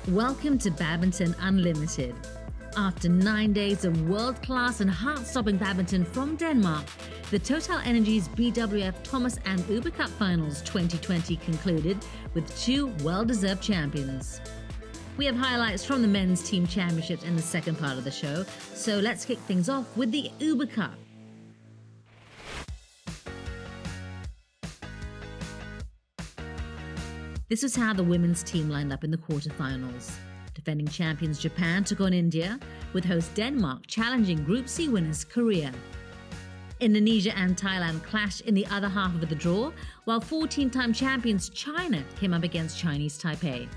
Welcome to Badminton Unlimited. After 9 days of world-class and heart-stopping badminton from Denmark, the TotalEnergies BWF Thomas and Uber Cup Finals 2020 concluded with two well-deserved champions. We have highlights from the men's team championships in the second part of the show, so let's kick things off with the Uber Cup. This was how the women's team lined up in the quarterfinals. Defending champions Japan took on India, with host Denmark challenging Group C winners Korea. Indonesia and Thailand clashed in the other half of the draw, while 14-time champions China came up against Chinese Taipei.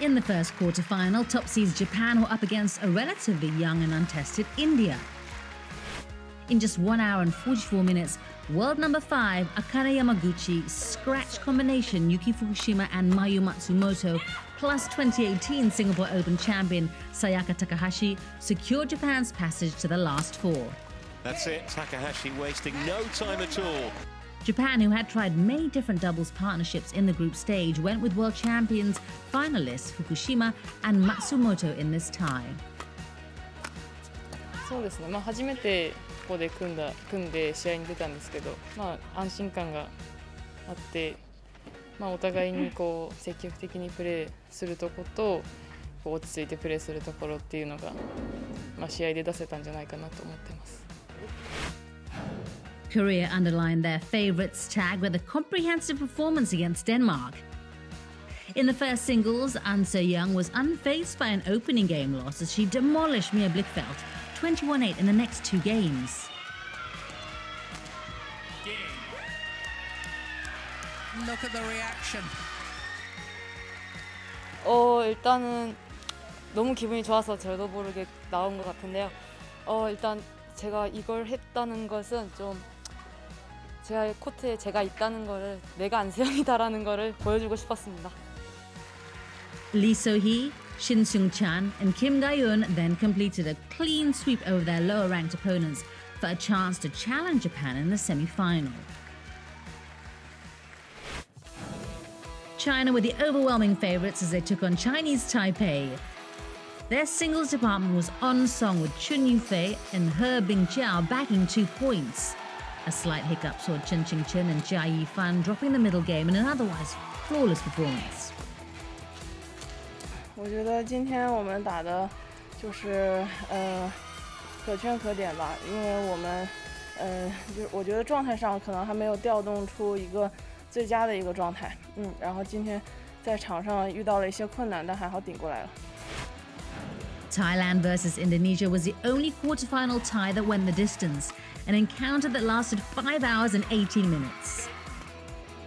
In the first quarterfinal, top seeds Japan were up against a relatively young and untested India. In just 1 hour and 44 minutes, world number 5 Akane Yamaguchi scratched combination Yuki Fukushima and Mayu Matsumoto, plus 2018 Singapore Open champion Sayaka Takahashi secured Japan's passage to the last four. That's it, Takahashi wasting no time at all. Japan, who had tried many different doubles partnerships in the group stage, went with world champions finalists Fukushima and Matsumoto in this tie. そうですね、初めてここで組んで試合に出たんですけど、安心感があって、お互いに積極的にプレーするところと落ち着いてプレーするところっていうのが、試合で出せたんじゃないかなと思ってます。 Korea underlined their favourites tag with a comprehensive performance against Denmark. In the first singles, An Se-young was unfazed by an opening game loss as she demolished Mia Blichfeldt 21-8 in the next two games. Look at the reaction. 일단은 너무 기분이 좋아서 저도 모르게 나온 것 같은데요. 일단 제가 이걸 했다는 것은 좀 제가 코트에 제가 있다는 거를 내가 안세영이다라는 거를 보여주고 싶었습니다. Lee So-hee, Shin Seung-chan and Kim Ga-eun then completed a clean sweep over their lower-ranked opponents for a chance to challenge Japan in the semi-final. China were the overwhelming favourites as they took on Chinese Taipei. Their singles department was on song with Chun Yufei and He Bingjiao bagging 2 points. A slight hiccup saw Chen Qingchen and Jia Yifan dropping the middle game in an otherwise flawless performance. 我觉得今天我们打的就是可圈可点吧，因为我们就是我觉得状态上可能还没有调动出一个最佳的一个状态，然后今天在场上遇到了一些困难，但还好顶过来了。 Thailand versus Indonesia was the only quarterfinal tie that went the distance, an encounter that lasted 5 hours and 18 minutes.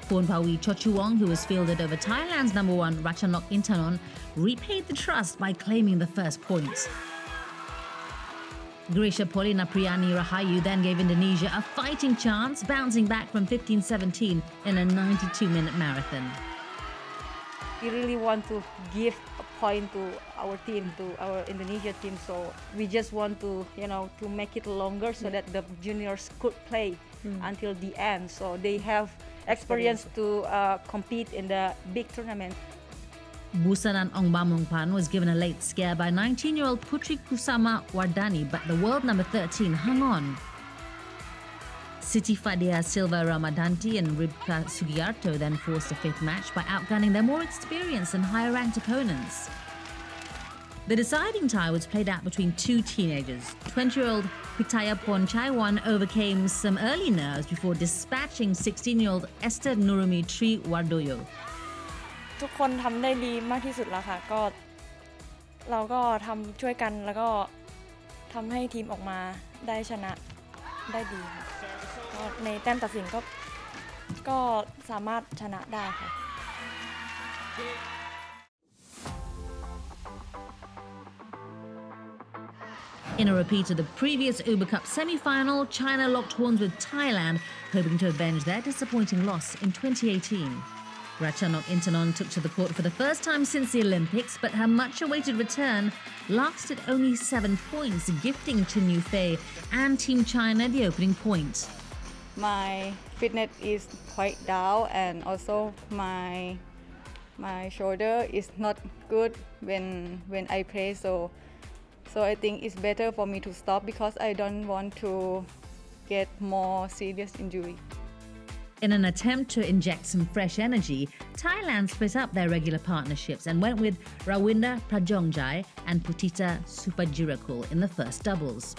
Pornpawi Chochuwong, who was fielded over Thailand's number 1 Ratchanok Intanon, repaid the trust by claiming the first point. Grisha Polinapriyani Rahayu then gave Indonesia a fighting chance, bouncing back from 15-17 in a 92-minute marathon. We really want to give a point to our team, to our Indonesia team. So we just want to, to make it longer so that the juniors could play until the end. So they have experience to compete in the big tournament. Busanan Ongbamongpan was given a late scare by 19-year-old Putri Kusama Wardani, but the world number 13 hung on. Siti Fadia Silva Ramadanti and Ribka Sugiarto then forced a 5th match by outgunning their more experienced and higher-ranked opponents. The deciding tie was played out between 2 teenagers. 20-year-old Pitayapon Chaiwan overcame some early nerves before dispatching 16-year-old Esther Nurumi Tri Wardoyo. ทุกคนทำได้ดีมากที่สุดแล้วค่ะก็เราก็ทำช่วยกันแล้วก็ทำให้ทีมออกมาได้ชนะได้ดีก็ในแต้มตัดสินก็สามารถชนะได้ค่ะ In a repeat of the previous Uber Cup semi-final, China locked horns with Thailand, hoping to avenge their disappointing loss in 2018. Ratchanok Intanon took to the court for the first time since the Olympics, but her much-awaited return lasted only 7 points, gifting Chun Yufei and Team China the opening point. my fitness is quite down, and also my shoulder is not good when I play. So I think it's better for me to stop because I don't want to get more serious injury. In an attempt to inject some fresh energy, Thailand split up their regular partnerships and went with Rawinda Prajongjai and Putita Supajirakul in the first doubles.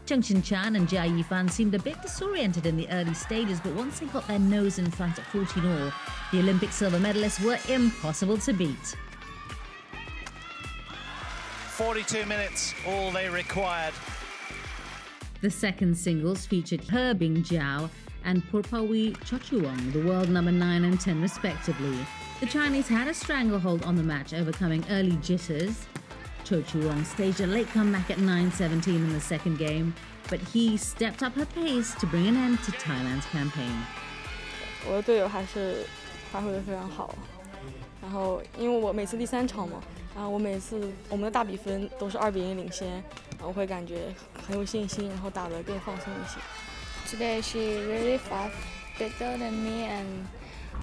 Chung Chin Chan and Jia Yifan seemed a bit disoriented in the early stages, but once they got their nose in front at 14 all, the Olympic silver medalists were impossible to beat. 42 minutes, all they required. The second singles featured He Bingjiao and Purpawi Chochuong, the world number 9 and 10 respectively. The Chinese had a stranglehold on the match, overcoming early jitters. Chochuong staged a late comeback at 9-17 in the second game, but he stepped up her pace to bring an end to Thailand's campaign. 我的队友还是发挥得非常好，然后因为我每次第3场嘛，然后我们的大比分都是2比0领先，然后我会感觉很有信心，然后打得更放松一些。Today she really fast, better than me, and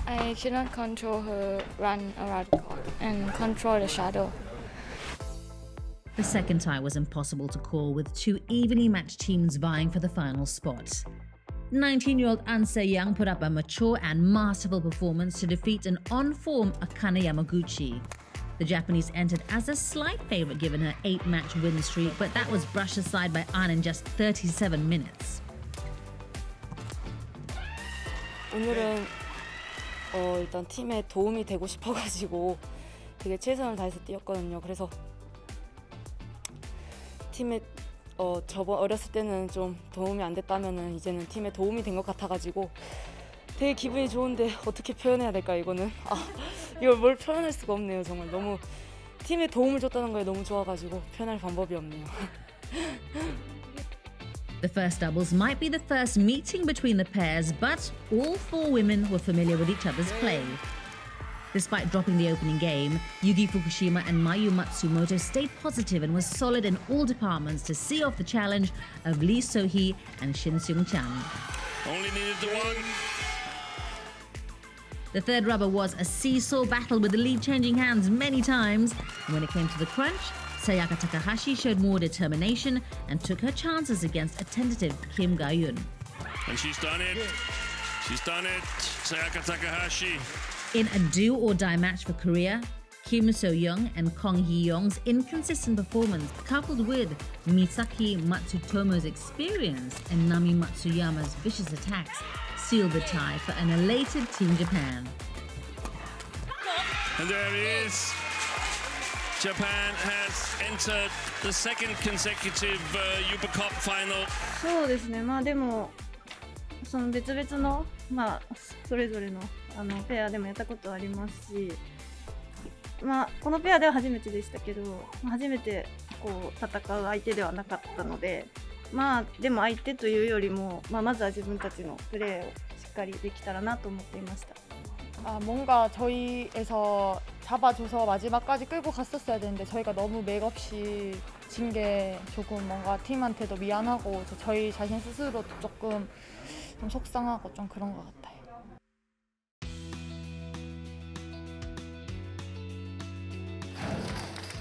I cannot control her run around and control the shadow. The second tie was impossible to call, with two evenly matched teams vying for the final spot. 19-year-old An Se-young put up a mature and masterful performance to defeat an on-form Akane Yamaguchi. The Japanese entered as a slight favourite given her 8-match win streak, but that was brushed aside by An in just 37 minutes. 오늘은 일단 팀에 도움이 되고 싶어가지고 되게 최선을 다해서 뛰었거든요. 그래서 팀에 저번 어렸을 때는 좀 도움이 안 됐다면은 이제는 팀에 도움이 된 것 같아가지고 되게 기분이 좋은데 어떻게 표현해야 될까 이거는 이걸 뭘 표현할 수가 없네요. 정말 너무 팀에 도움을 줬다는 거에 너무 좋아가지고 표현할 방법이 없네요. The first doubles might be the first meeting between the pairs, but all four women were familiar with each other's play. Despite dropping the opening game, Yuki Fukushima and Mayu Matsumoto stayed positive and was solid in all departments to see off the challenge of Lee So-hee and Shin Seung-chan. Only needed the one. The third rubber was a seesaw battle with the lead changing hands many times, and when it came to the crunch, Sayaka Takahashi showed more determination and took her chances against a tentative Kim Ga-eun. And she's done it. She's done it. Sayaka Takahashi. In a do-or-die match for Korea, Kim So-young and Kong Hee-young's inconsistent performance, coupled with Misaki Matsutomo's experience and Nami Matsuyama's vicious attacks, sealed the tie for an elated Team Japan. And there it is. Japan has entered the second consecutive Yuba Cup final. そうですね。まあでもその別々のそれぞれのペアでもやったことありますし、このペアでは初めてでしたけど、初めてこう戦う相手ではなかったので、でも相手というよりもまずは自分たちのプレーをしっかりできたらなと思っていました。 뭔가 저희에서 잡아줘서 마지막까지 끌고 갔었어야 되는데 저희가 너무 맥없이 진 게 조금 뭔가 팀한테도 미안하고 저희 자신 스스로도 조금 좀 속상하고 좀 그런 것 같아요.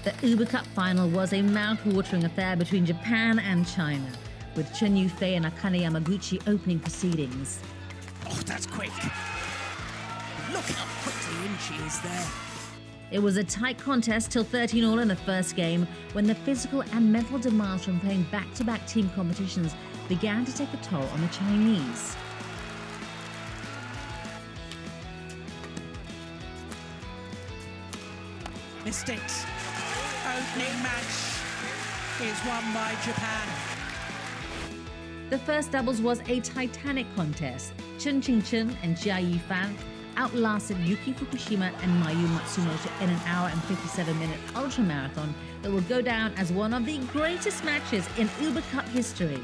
The Uber Cup final was a mouth-watering affair between Japan and China, with Chen Yufei and Akane Yamaguchi opening proceedings. Oh, that's quick. Look how quickly in she is there. It was a tight contest till 13-all in the first game, when the physical and mental demands from playing back-to-back team competitions began to take a toll on the Chinese. Mistakes. Opening match is won by Japan. The first doubles was a titanic contest. Chen Qingchen and Jia Yifan outlasted Yuki Fukushima and Mayu Matsumoto in an hour and 57-minute ultramarathon that will go down as one of the greatest matches in Uber Cup history.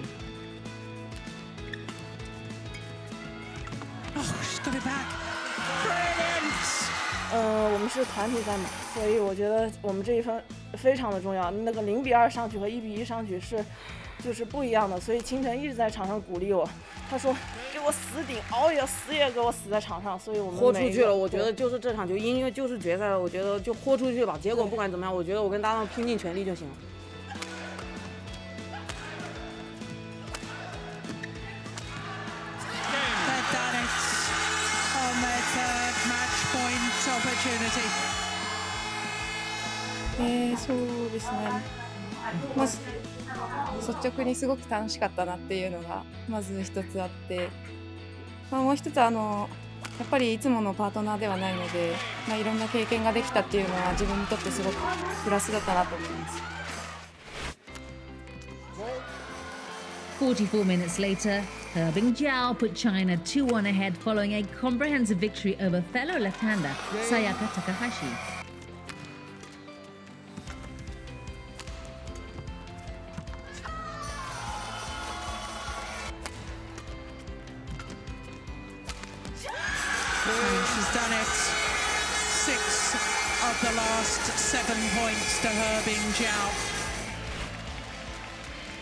Oh, she's got it back. Brilliant! 我们是团体赛嘛，所以我觉得我们这一分非常的重要。那个0比2上去和1比1上去就是不一样的，所以清晨一直在场上鼓励我，他说给我我死顶，熬夜死也给我死在场上，所以我们豁出去了。我觉得就是这场球，因为就是决赛了，我觉得就豁出去吧。结果不管怎么样，我觉得我跟搭档拼尽全力就行了。They've done it on their third match point opportunity. そうですね。まず率直にすごく楽しかったなっていうのがまず一つあって、もう一つやっぱりいつものパートナーではないので、いろんな経験ができたっていうのは自分にとってすごくプラスだったなと思います。44 minutes later, Herbing Jiao put China 2-1 ahead following a comprehensive victory over fellow left-hander Sayaka Takahashi. She's done it. 6 of the last 7 points to Herbing Jiao.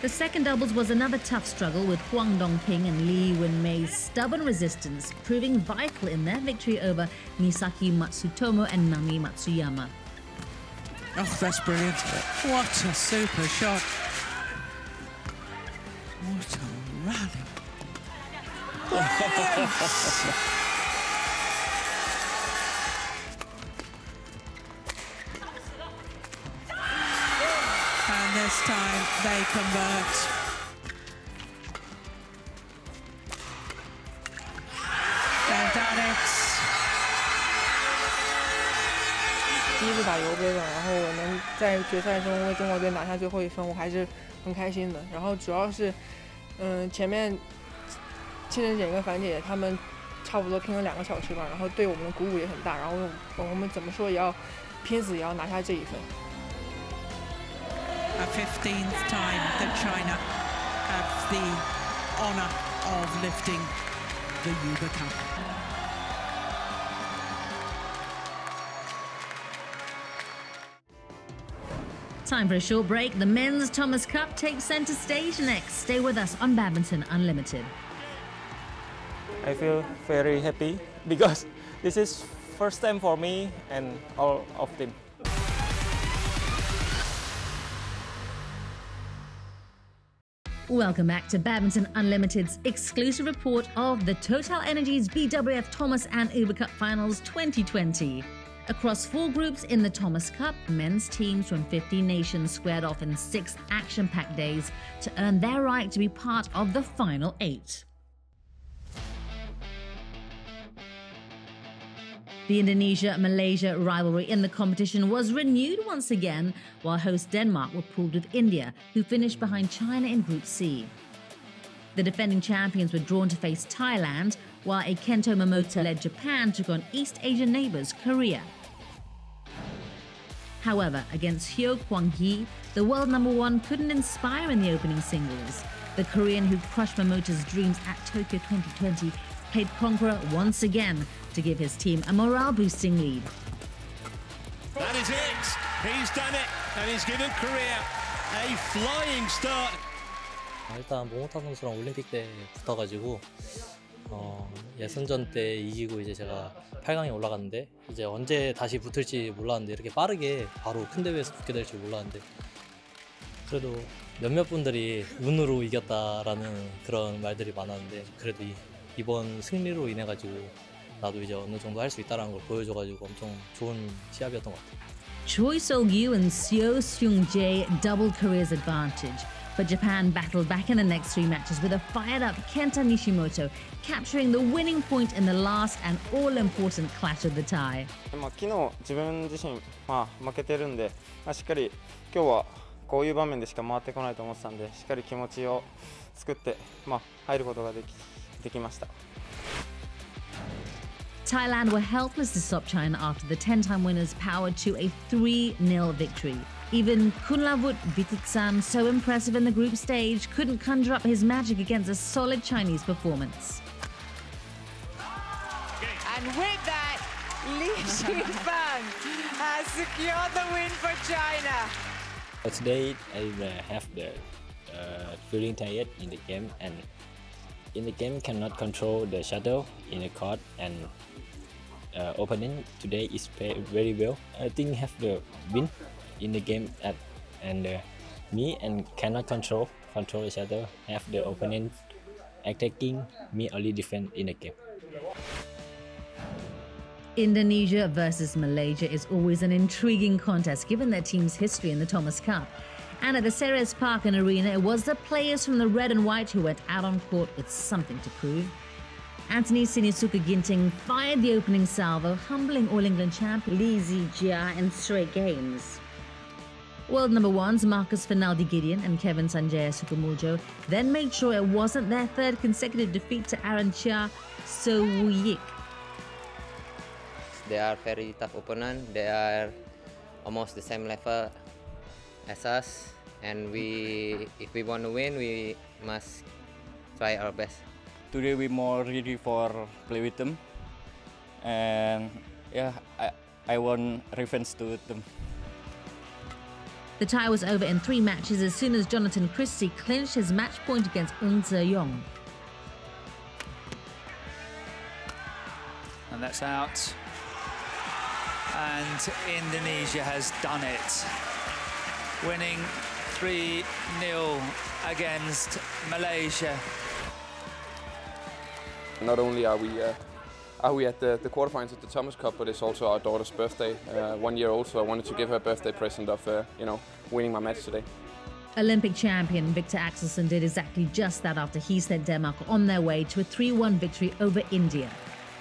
The second doubles was another tough struggle with Huang Dongping and Li Wenmei's stubborn resistance proving vital in their victory over Misaki Matsutomo and Nami Matsuyama. Oh, that's brilliant. What a super shot. What a rally. And this time they convert. They've done it. 第一次打尤杯了，然后我能在决赛中为中国队拿下最后一分，我还是很开心的。然后主要是，前面庆珍姐跟樊姐她们差不多拼了2个小时吧，然后对我们的鼓舞也很大。然后我们怎么说也要拼死也要拿下这一分。A 15th time that China have the honour of lifting the Uber Cup. Time for a short break. The Men's Thomas Cup takes centre stage next. Stay with us on Badminton Unlimited. I feel very happy because this is first time for me and all of them. Welcome back to Badminton Unlimited's exclusive report of the TotalEnergies BWF Thomas and Uber Cup Finals 2020. Across 4 groups in the Thomas Cup, men's teams from 15 nations squared off in 6 action-packed days to earn their right to be part of the final 8. The Indonesia-Malaysia rivalry in the competition was renewed once again, while host Denmark were pooled with India, who finished behind China in Group C. The defending champions were drawn to face Thailand, while a Kento Momota-led Japan took on East Asian neighbours Korea. However, against Hyo Kwang-hee, the world #1 couldn't inspire in the opening singles. The Korean who crushed Momota's dreams at Tokyo 2020 played conqueror once again to give his team a morale-boosting lead. That is it. He's done it, and he's given Korea a flying start. 일단 모모타 선수랑 올림픽 때 붙어가지고 예선전 때 이기고 이제 제가 8강에 올라갔는데 이제 언제 다시 붙을지 몰랐는데 이렇게 빠르게 바로 큰 대회에서 붙게 될 줄 몰랐는데 그래도 몇몇 분들이 운으로 이겼다라는 그런 말들이 많았는데 그래도 이번 승리로 인해 가지고 나도 이제 어느 정도 할 수 있다라는 걸 보여줘가지고 엄청 좋은 시합이었던 것 같아요. Choi Sol-gyu and Seo Seung-jae doubled Korea's advantage, but Japan battled back in the next 3 matches with a fired-up Kenta Nishimoto, capturing the winning point in the last and all-important clash of the tie. 昨日自分自身負けてるんで、しっかり今日はこういう場面でしか回ってこないと思ってたんで、しっかり気持ちを作って入ることができました。 Thailand were helpless to stop China after the 10-time winners powered to a 3-0 victory. Even Kunlavut Vititsan, so impressive in the group stage, couldn't conjure up his magic against a solid Chinese performance. And with that, Li Xinfang has secured the win for China. Today I have the feeling tired in the game, and in the game cannot control the shuttle in the court, and opponent today is played very well. I think have the win in the game and me and cannot control the shuttle, have the opponent attacking, me only defend in the game. Indonesia versus Malaysia is always an intriguing contest given their team's history in the Thomas Cup. And at the Ceres Park and Arena, it was the players from the red and white who went out on court with something to prove. Anthony Sinisuka Ginting fired the opening salvo, humbling All England champ Lee Zijia in straight games. World number ones Marcus Fernaldi Gideon and Kevin Sanjaya Sukamuljo then made sure it wasn't their third consecutive defeat to Aaron Chia So Woo-yik. They are very tough opponent. They are almost the same level as us, and if we want to win, we must try our best. Today we more ready for play with them, and yeah, I want revenge to them. The tie was over in 3 matches as soon as Jonathan Christie clinched his match point against Eun Se-yong. And that's out. And Indonesia has done it, winning 3-0 against Malaysia. Not only are we at the quarterfinals at the Thomas Cup, but it's also our daughter's birthday, 1 year old. So I wanted to give her a birthday present of winning my match today. Olympic champion Victor Axelson did exactly just that after he sent Denmark on their way to a 3-1 victory over India.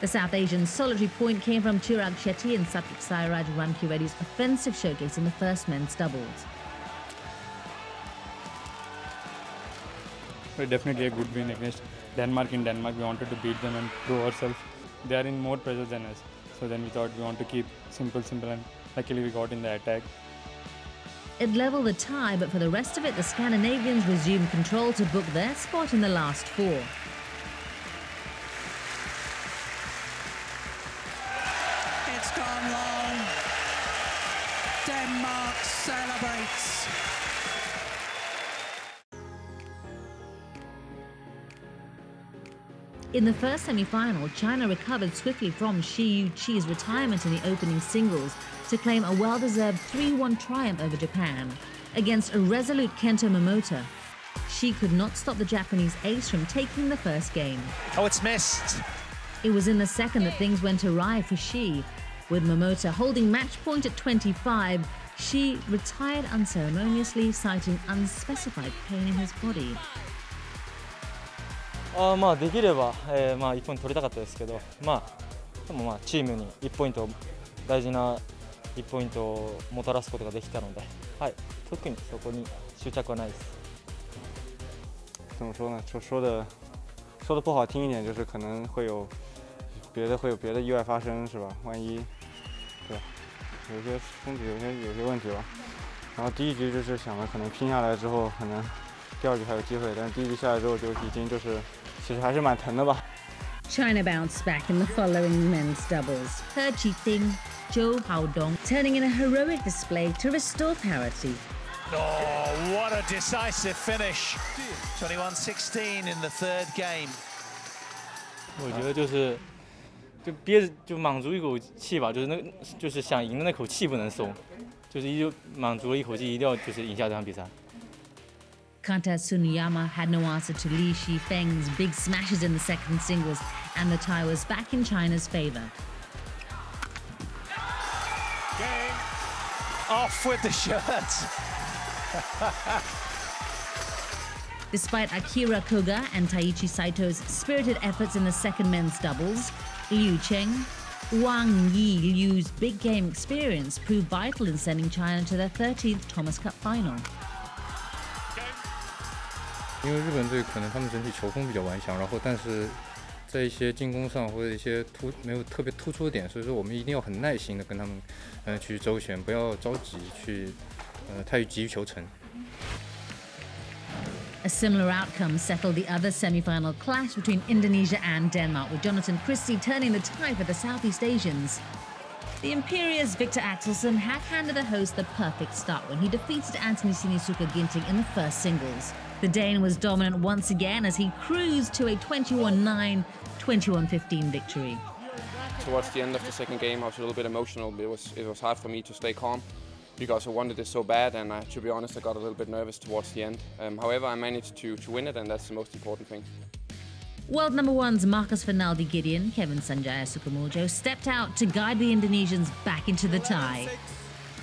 The South Asian solitary point came from Chirag Shetty and Satvik Sairaj Rankireddy's offensive showcase in the first men's doubles. Definitely a good win against Denmark. In Denmark, we wanted to beat them and prove ourselves. They are in more pressure than us. So then we thought we want to keep simple, and luckily we got in the attack. It levelled the tie, but for the rest of it, the Scandinavians resumed control to book their spot in the last 4. It's gone long. Denmark celebrates. In the first semi-final, China recovered swiftly from Shi Yuqi's retirement in the opening singles to claim a well-deserved 3-1 triumph over Japan. Against a resolute Kento Momota, Shi could not stop the Japanese ace from taking the first game. Oh, it's missed. It was in the second that things went awry for Shi. With Momota holding match point at 25, Shi retired unceremoniously, citing unspecified pain in his body. できれば、1ポイント取りたかったですけど、でもチームに1ポイント、大事な1ポイントをもたらすことができたので、特にそこに執着はないです。怎么说呢？说的不好听一点，就是可能会有别的意外发生，是吧？万一，对，有些身体有些问题吧。然后第一局就是想着可能拼下来之后，可能第二局还有机会，但是第一局下来之后就已经其实还是蛮疼的吧。China bounced back in the following men's doubles. He Jiting, Zhou Haodong turning in a heroic display to restore parity. Oh, what a decisive finish. 21-16 in the third game. 我觉得就憋着就莽住一口气吧，就是想赢的那口气不能松，就莽住了一口气，一定要赢下这场比赛。Kanta Tsuneyama had no answer to Li Shifeng's big smashes in the second singles, and the tie was back in China's favour. Game off with the shirt. Despite Akira Koga and Taichi Saito's spirited efforts in the second men's doubles, Liu Cheng, Wang Yi Liu's big game experience proved vital in sending China to their 13th Thomas Cup final. 因为日本队可能他们整体球风比较顽强，然后但是在一些进攻上或者一些没有特别突出的点，所以说我们一定要很耐心的跟他们去周旋，不要着急去太急于求成。A similar outcome settled the other semi-final clash between Indonesia and Denmark, with Jonathan Christie turning the tie for the Southeast Asians. The Imperious Victor Axelson had handed the host the perfect start when he defeated Anthony Sinisuka Ginting in the first singles. The Dane was dominant once again as he cruised to a 21-9, 21-15 victory. Towards the end of the second game, I was a little bit emotional. It was hard for me to stay calm because I wanted it so bad, and to be honest, I got a little bit nervous towards the end. However, I managed to win it, and that's the most important thing. World number ones Marcus Fernaldi Gideon, Kevin Sanjaya Sukamuljo stepped out to guide the Indonesians back into the tie.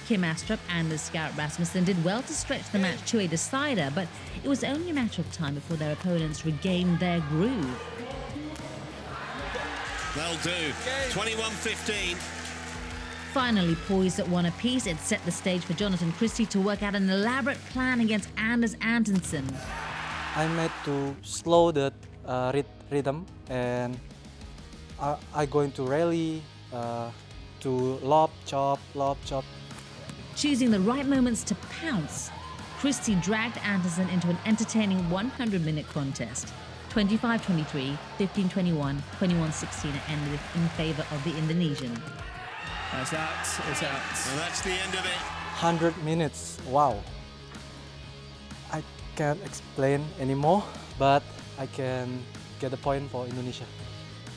Kim Astrup and the Scout Rasmussen did well to stretch the match to a decider, but it was only a matter of time before their opponents regained their groove. They'll do. 21-15. Finally poised at one apiece, it set the stage for Jonathan Christie to work out an elaborate plan against Anders Antonsen. I made to slow the rhythm, and I going to rally, to lob, chop. Choosing the right moments to pounce, Christie dragged Anderson into an entertaining 100-minute contest. 25-23, 15-21, 21-16 ended in favour of the Indonesian. That's out, it's out. And that's the end of it. 100 minutes, wow. I can't explain anymore, but I can get the point for Indonesia.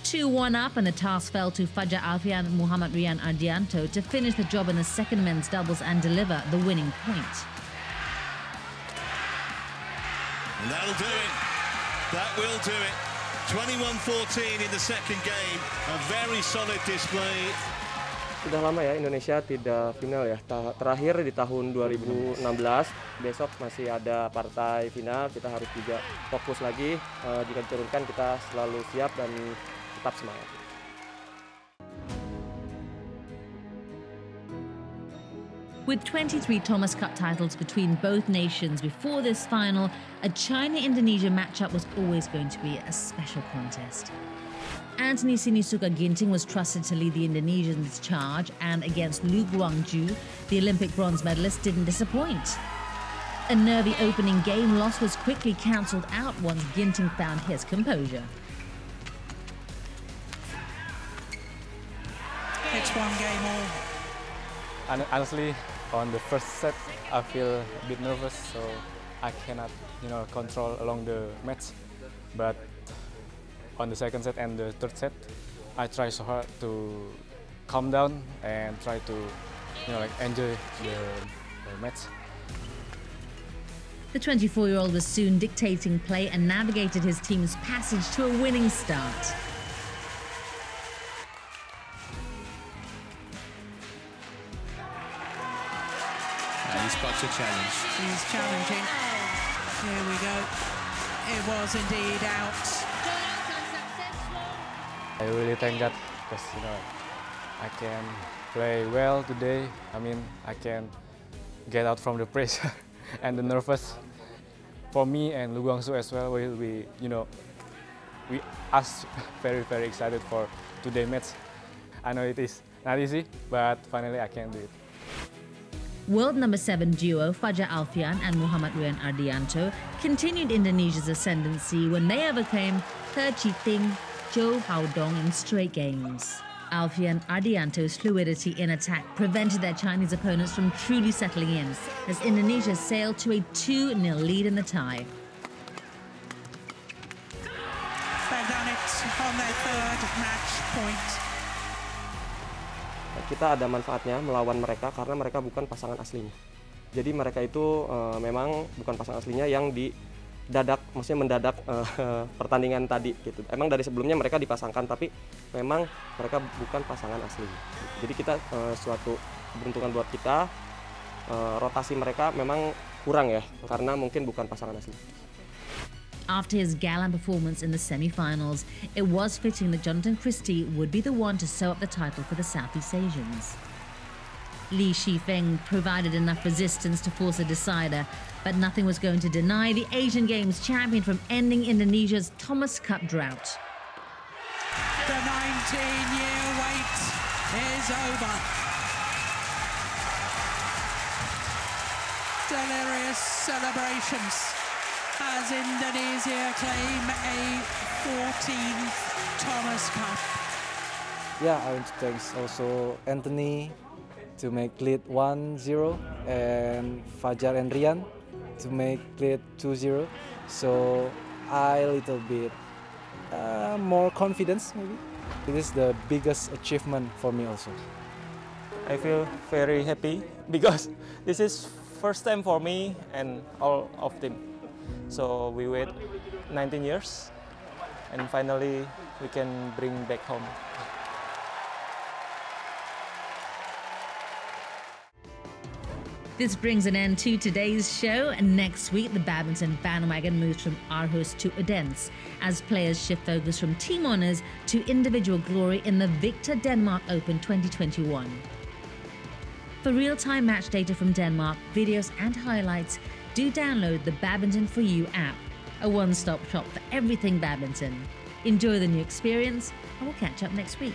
2-1 up, and the task fell to Fajar Alfian and Muhammad Rian Ardianto to finish the job in the second men's doubles and deliver the winning point. And that'll do it. That will do it. 21-14 in the second game. A very solid display. Sudah lama ya Indonesia tidak final ya. Terakhir di tahun 2016. Besok masih ada partai final. Kita harus juga fokus lagi. Jika diturunkan kita selalu siap dan tetap semangat. With 23 Thomas Cup titles between both nations before this final, a China-Indonesia matchup was always going to be a special contest. Anthony Sinisuka Ginting was trusted to lead the Indonesians' charge, and against Lu Guangju, the Olympic bronze medalist didn't disappoint. A nervy opening game loss was quickly cancelled out once Ginting found his composure. It's one game all. Honestly, on the first set, I feel a bit nervous, so I cannot, control along the match. But on the second set and the third set, I try so hard to calm down and try to, enjoy the match. The 24-year-old was soon dictating play and navigated his team's passage to a winning start. He spots a challenge. He's challenging. Here we go. It was indeed out. I really thank God because I can play well today. I can get out from the pressure and the nervous. For me and Lu Guangzu as well, we are very excited for today's match. I know it is not easy, but finally I can do it. World number 7 duo Fajar Alfian and Muhammad Rian Ardianto continued Indonesia's ascendancy when they overcame He Chiting, Zhou Haodong in straight games. Alfian Ardianto's fluidity in attack prevented their Chinese opponents from truly settling in, as Indonesia sailed to a 2-0 lead in the tie. They've done it on their third match point. Kita ada manfaatnya melawan mereka karena mereka bukan pasangan aslinya. Jadi mereka itu memang bukan pasangan aslinya yang maksudnya mendadak pertandingan tadi gitu. Emang dari sebelumnya mereka dipasangkan, tapi memang mereka bukan pasangan aslinya. Jadi kita suatu keberuntungan buat kita, rotasi mereka memang kurang ya, karena mungkin bukan pasangan asli. After his gallant performance in the semi-finals, it was fitting that Jonathan Christie would be the one to sew up the title for the Southeast Asians. Li Shifeng provided enough resistance to force a decider, but nothing was going to deny the Asian Games champion from ending Indonesia's Thomas Cup drought. The 19-year wait is over. Delirious celebrations as Indonesia claim a 14th Thomas Cup. Yeah, I want to thank also Anthony to make lead 1-0 and Fajar and Rian to make lead 2-0. So I little bit more confidence maybe. It is the biggest achievement for me also. I feel very happy because this is first time for me and all of them. So we wait 19 years and finally we can bring back home. This brings an end to today's show, and next week the badminton bandwagon moves from Aarhus to Odense as players shift focus from team honours to individual glory in the Victor Denmark Open 2021. For real-time match data from Denmark, videos and highlights, do download the Badminton For You app, a one-stop shop for everything badminton. Enjoy the new experience, and we'll catch up next week.